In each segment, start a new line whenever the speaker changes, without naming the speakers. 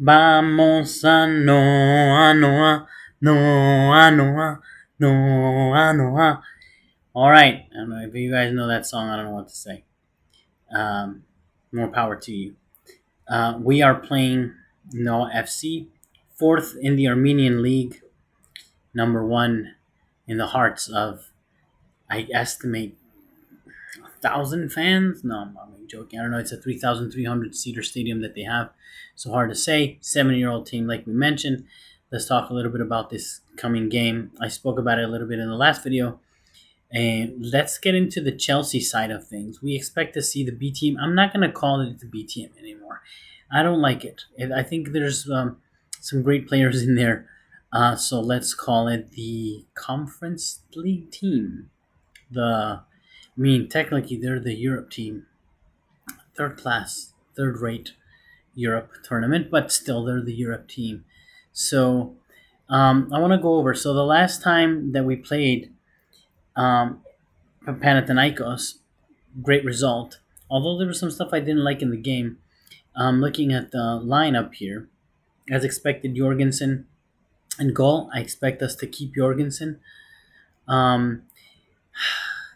Vamos a Noa, Noa, Noa, Noa, Noa, Noa. All right. I don't know if you guys know that song. I don't know what to say. Um, More power to you. We are playing Noa FC, fourth in the Armenian League, number one in the hearts of, I estimate, 1,000 fans. No, I'm joking. I don't know. It's a 3,300 seater stadium that they have. So hard to say. 7-year-old team, like we mentioned. Let's talk a little bit about this coming game. I spoke about it a little bit in the last video. And let's get into the Chelsea side of things. We expect to see the B team. I'm not going to call it the B team anymore. I don't like it. I think there's some great players in there. So let's call it the Conference League team. Technically, they're the Europe team, third class, third rate Europe tournament, but still, they're the Europe team. So, I want to go over. So, the last time that we played Panathinaikos, great result. Although there was some stuff I didn't like in the game. Looking at the lineup here, as expected, Jorgensen in goal. I expect us to keep Jorgensen. Um,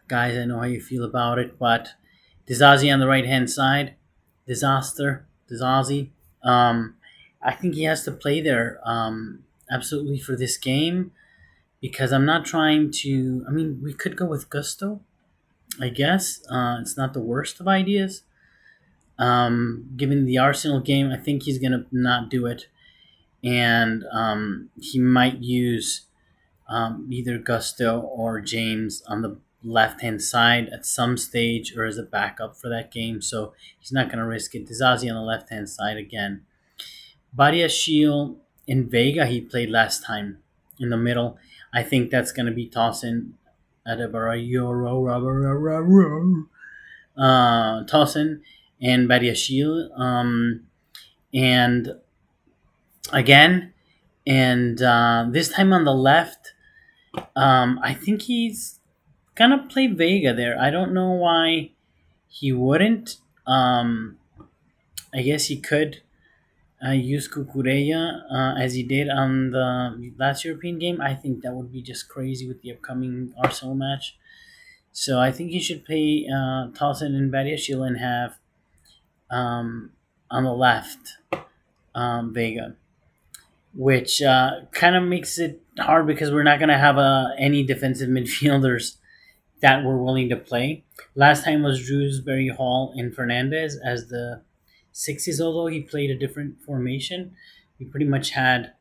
Guys, I know how you feel about it, but Dizazi on the right hand side, Dizazi. Um, I think he has to play there absolutely for this game because I'm not trying to. I mean, we could go with Gusto, I guess. It's not the worst of ideas. Given the Arsenal game, I think he's going to not do it. And he might use either Gusto or James on the left hand side at some stage or as a backup for that game. So he's not going to risk it. Dizazi on the left hand side again. Badia Shield and Vega, he played last time in the middle. I think that's going to be tossing Tossin and Badia Shield. And again, and this time on the left, I think he's gonna play Vega there. I don't know why he wouldn't. I guess he could use Kukureya as he did on the last European game. I think that would be just crazy with the upcoming Arsenal match. So I think he should play Towson and Badiashile and have on the left Vega, which kind of makes it hard because we're not going to have any defensive midfielders that were willing to play. Last time was Drewsbury Hall and Fernandez as the sixes, although he played a different formation. We pretty much had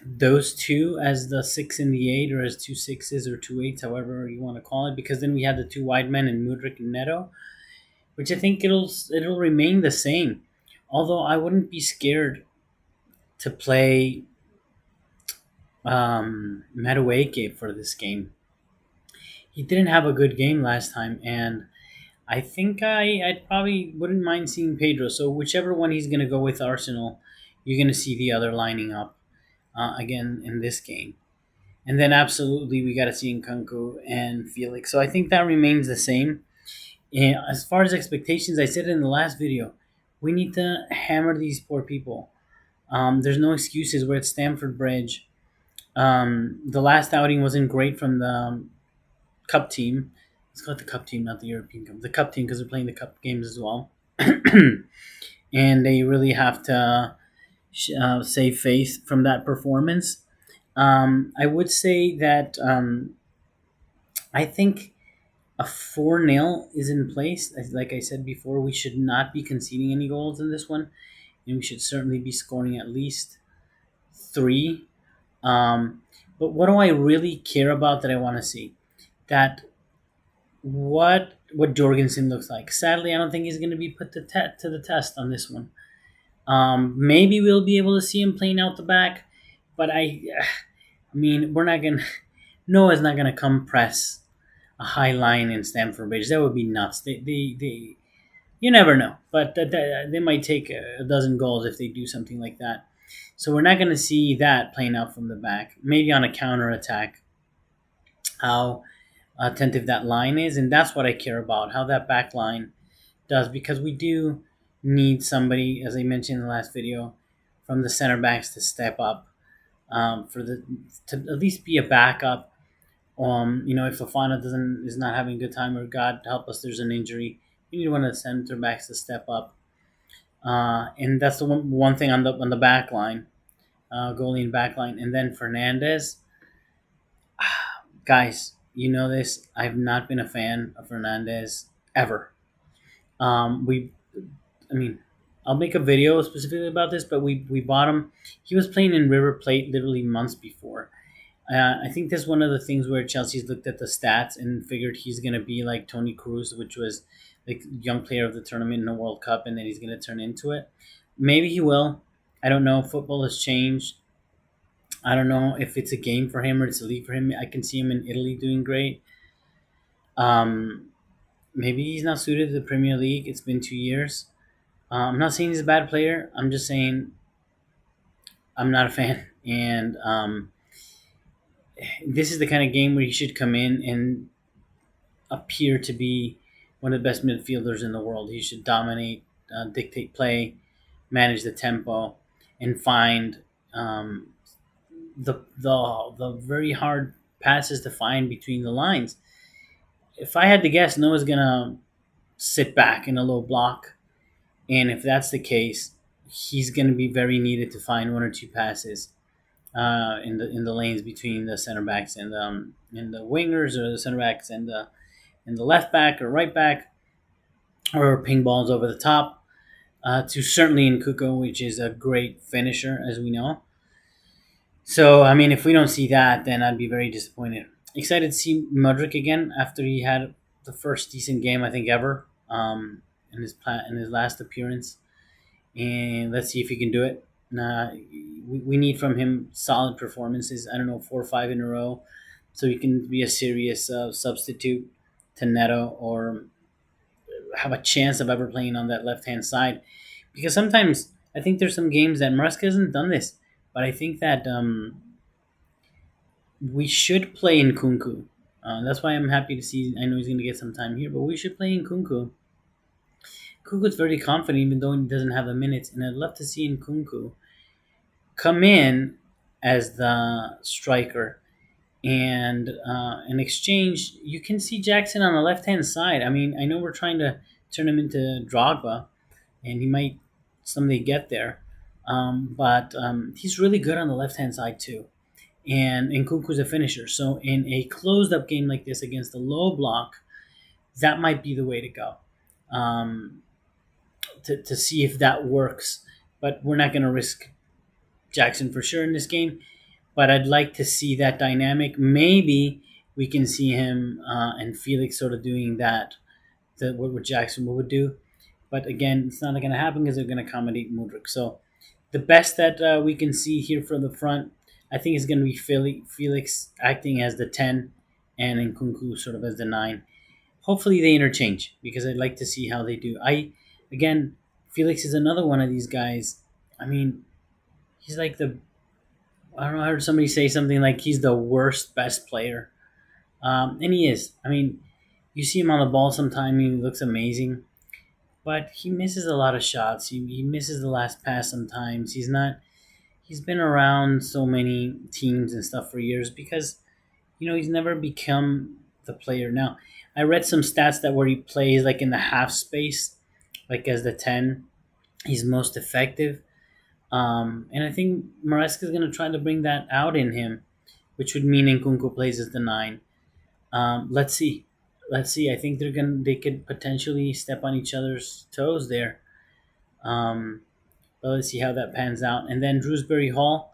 those two as the 6 and the 8, or as two sixes or two eights, however you want to call it, because then we had the two wide men in Mudryk and Neto, which I think it'll remain the same. Although I wouldn't be scared to play Madueke for this game. He didn't have a good game last time, and I think I probably wouldn't mind seeing Pedro. So whichever one he's going to go with Arsenal, you're going to see the other lining up again in this game. And then absolutely we got to see Nkunku and Felix. So I think that remains the same. And as far as expectations, I said it in the last video, we need to hammer these poor people. There's no excuses. We're at Stamford Bridge. The last outing wasn't great from the Cup team. Let's call it the Cup team, not the European Cup. The Cup team, because they're playing the Cup games as well. And they really have to save faith from that performance. I would say that I think a 4-0 is in place. Like I said before, we should not be conceding any goals in this one. And we should certainly be scoring at least 3. But what do I really care about that I want to see? That what Jorgensen looks like. Sadly, I don't think he's going to be put to the test on this one. Maybe we'll be able to see him playing out the back, but I mean, we're not gonna. Noah's not gonna come press a high line in Stamford Bridge. That would be nuts. They you never know, but they might take a dozen goals if they do something like that. So we're not going to see that playing out from the back. Maybe on a counter attack, how attentive that line is, and that's what I care about, how that back line does, because we do need somebody, as I mentioned in the last video, from the center backs to step up, for the to at least be a backup. If Fafana doesn't is not having a good time, or God help us, there's an injury, you need one of the center backs to step up. And that's the one thing on the back line, goalie and back line, and then Fernandez. Guys, you know this. I've not been a fan of Fernandez ever. We, I mean, I'll make a video specifically about this, but we bought him. He was playing in River Plate literally months before. I think that's one of the things where Chelsea's looked at the stats and figured he's going to be like Tony Cruz, which was like young player of the tournament in the World Cup, and then he's going to turn into it. Maybe he will. I don't know. Football has changed. I don't know if it's a game for him or it's a league for him. I can see him in Italy doing great. Um, Maybe he's not suited to the Premier League. It's been 2 years. I'm not saying he's a bad player. I'm just saying I'm not a fan. And this is the kind of game where he should come in and appear to be one of the best midfielders in the world. He should dominate, dictate play, manage the tempo, and find the very hard passes to find between the lines. If I had to guess, Noah's gonna sit back in a low block, and if that's the case, he's gonna be very needed to find one or two passes in the lanes between the center backs and the wingers, or the center backs and the left back or right back, or ping balls over the top to certainly Nkuko, which is a great finisher, as we know. So, I mean, if we don't see that, then I'd be very disappointed. Excited to see Mudrick again after he had the first decent game, I think, ever in his last appearance. And let's see if he can do it. We need from him solid performances. I don't know, 4 or 5 in a row, so he can be a serious substitute to Neto, or have a chance of ever playing on that left hand side. Because sometimes I think there's some games that Maresca hasn't done this, but I think that we should play in Kunku. That's why I'm happy to see. I know he's going to get some time here, but we should play in Kunku. Kunku's very confident, even though he doesn't have the minutes, and I'd love to see Kunku come in as the striker. And in exchange, you can see Jackson on the left hand side. I mean, I know we're trying to turn him into Drogba, and he might someday get there. But he's really good on the left hand side too. And Nkunku's a finisher. So in a closed up game like this against a low block, that might be the way to go. To see if that works. But we're not going to risk Jackson for sure in this game. But I'd like to see that dynamic. Maybe we can see him and Felix sort of doing that, what Jackson would do. But again, it's not going to happen because they're going to accommodate Mudryk. So the best that we can see here from the front, I think, is going to be Felix acting as the 10 and Nkunku sort of as the 9. Hopefully they interchange, because I'd like to see how they do. Again, Felix is another one of these guys. I mean, he's like I don't know, I heard somebody say something like he's the worst best player. And he is. I mean, you see him on the ball sometime, he looks amazing. But he misses a lot of shots. He misses the last pass sometimes. He's been around so many teams and stuff for years because, he's never become the player. Now, I read some stats that where he plays like in the half space, like as the 10, he's most effective. And I think Maresca is going to try to bring that out in him, which would mean Nkunku plays as the 9. Let's see. I think they could potentially step on each other's toes there. But let's see how that pans out. And then Drewsbury Hall,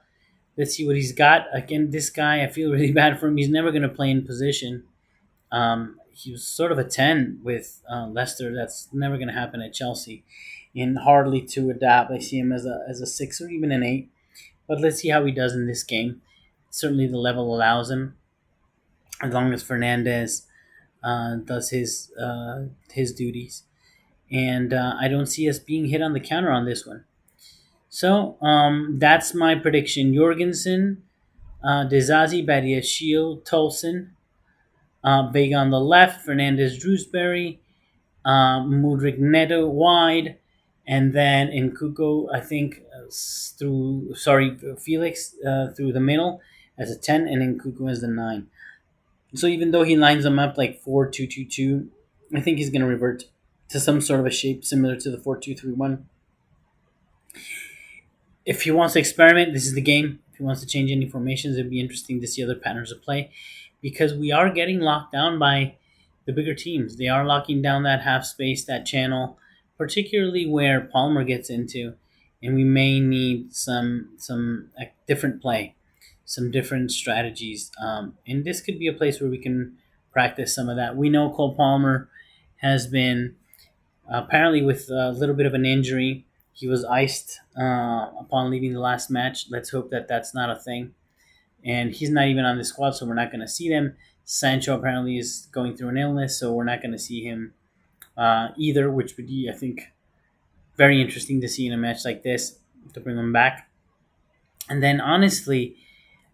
let's see what he's got. Again, this guy, I feel really bad for him. He's never going to play in position. He was sort of a 10 with Leicester. That's never going to happen at Chelsea. And hardly to adapt. I see him as a 6 or even an 8. But let's see how he does in this game. Certainly the level allows him, as long as Fernandez does his duties. And I don't see us being hit on the counter on this one. So that's my prediction. Jorgensen, Dezazi, Badiashile, Tolson, Vega on the left, Fernandez, Drewsbury, Mudryk, Neto wide, And then in Kuko, I think Felix through the middle as a 10, and then Kuko as the 9. So even though he lines them up like 4-2-2-2, I think he's going to revert to some sort of a shape similar to the 4-2-3-1. If he wants to experiment, this is the game. If he wants to change any formations, it'd be interesting to see other patterns of play, because we are getting locked down by the bigger teams. They are locking down that half space, that channel, particularly where Palmer gets into, and we may need some different play, some different strategies. And this could be a place where we can practice some of that. We know Cole Palmer has been apparently with a little bit of an injury. He was iced upon leaving the last match. Let's hope that that's not a thing. And he's not even on the squad, so we're not going to see them. Sancho apparently is going through an illness, so we're not going to see him either, which would be, I think, very interesting to see in a match like this to bring him back. And then, honestly,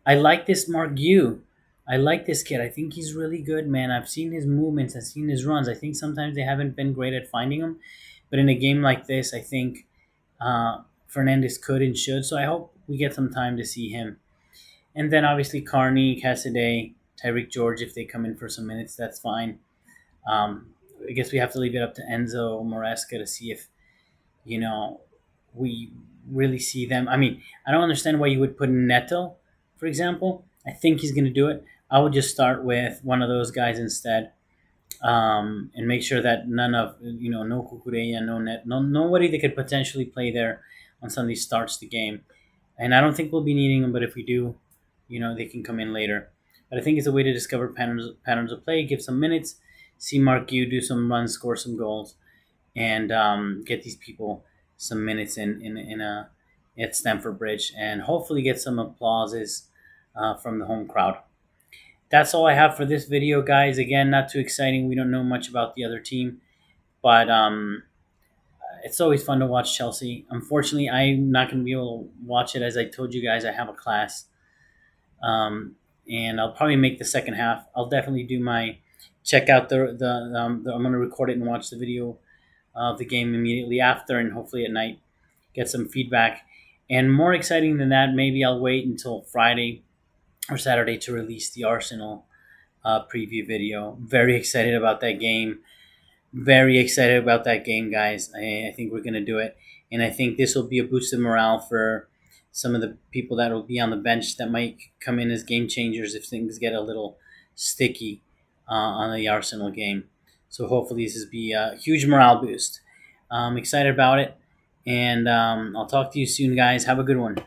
I like this Mark Yu. I like this kid. I think he's really good, man. I've seen his movements. I've seen his runs. I think sometimes they haven't been great at finding him. But in a game like this, I think Fernandez could and should. So I hope we get some time to see him. And then obviously Carney, Cassidy, Tyreek George, if they come in for some minutes, that's fine. I guess we have to leave it up to Enzo Moresca to see if, we really see them. I mean, I don't understand why you would put in Neto, for example. I think he's going to do it. I would just start with one of those guys instead, and make sure that none of no Kukureya, nobody that could potentially play there on Sunday starts the game. And I don't think we'll be needing them, but if we do, they can come in later. But I think it's a way to discover patterns of play, give some minutes, see Mark Yu do some runs, score some goals, and get these people some minutes at Stamford Bridge, and hopefully get some applauses from the home crowd. That's all I have for this video, guys. Again, not too exciting. We don't know much about the other team, but it's always fun to watch Chelsea. Unfortunately, I'm not going to be able to watch it. As I told you guys, I have a class, and I'll probably make the second half. I'll definitely do my check out the I'm going to record it and watch the video of the game immediately after, and hopefully at night get some feedback. And more exciting than that, maybe I'll wait until Friday or Saturday to release the Arsenal preview video. Very excited about that game. Very excited about that game, guys. I think we're going to do it. And I think this will be a boost of morale for some of the people that will be on the bench that might come in as game changers if things get a little sticky on the Arsenal game. So hopefully this will be a huge morale boost. I'm excited about it. And I'll talk to you soon, guys. Have a good one.